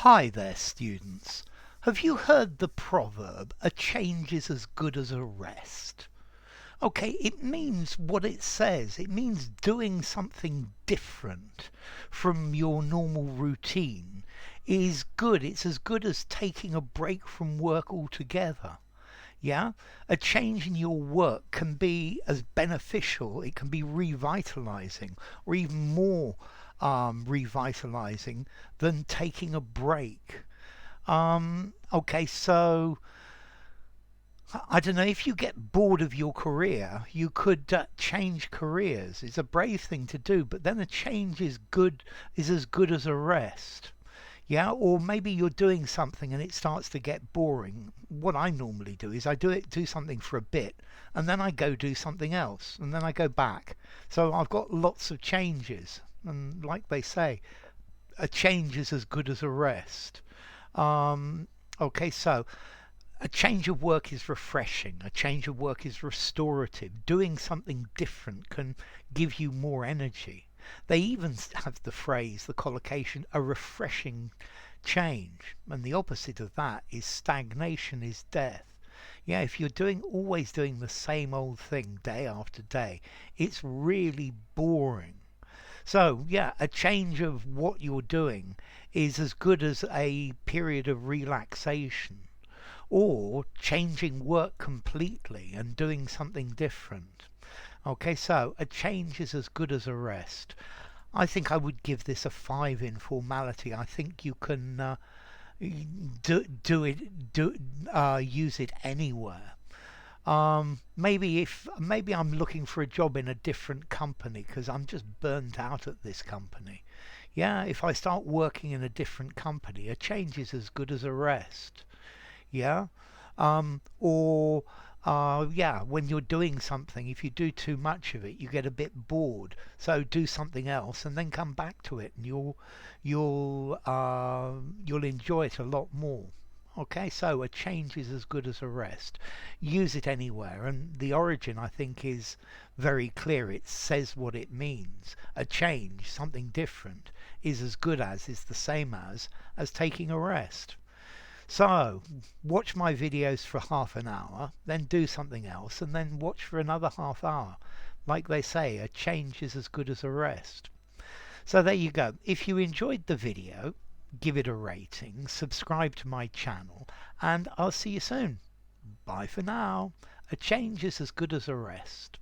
Hi there, students. Have you heard the proverb, a change is as good as a rest? Okay, it means what it says. It means doing something different from your normal routine is good. It's as good as taking a break from work altogether. Yeah, a change in your work can be as beneficial, it can be revitalizing, or even more revitalizing than taking a break. Okay, so I don't know, if you get bored of your career, you could change careers. It's a brave thing to do, but then a change is as good as a rest. Yeah, or maybe you're doing something and it starts to get boring. What I normally do is I do something for a bit, and then I go do something else, and then I go back. So I've got lots of changes, and like they say, a change is as good as a rest. Um, okay, so a change of work is refreshing. A change of work is restorative. Doing something different can give you more energy. They even have the phrase, the collocation, a refreshing change. And the opposite of that is stagnation is death. Yeah, if you're always doing the same old thing day after day, it's really boring. So, yeah, a change of what you're doing is as good as a period of relaxation, or changing work completely and doing something different. Okay, so a change is as good as a rest. I think I would give this a 5 in formality. I think you can use it anywhere. Maybe I'm looking for a job in a different company because I'm just burnt out at this company. Yeah, if I start working in a different company, a change is as good as a rest. Yeah, or yeah, when you're doing something, if you do too much of it, you get a bit bored. So do something else and then come back to it, and you'll enjoy it a lot more. Okay, so a change is as good as a rest. Use it anywhere, and the origin, I think, is very clear. It says what it means. A change, something different, is as good as, is the same as taking a rest. So, watch my videos for half an hour, then do something else, and then watch for another half hour. Like they say, a change is as good as a rest. So there you go. If you enjoyed the video, give it a rating, subscribe to my channel, and I'll see you soon. Bye for now. A change is as good as a rest.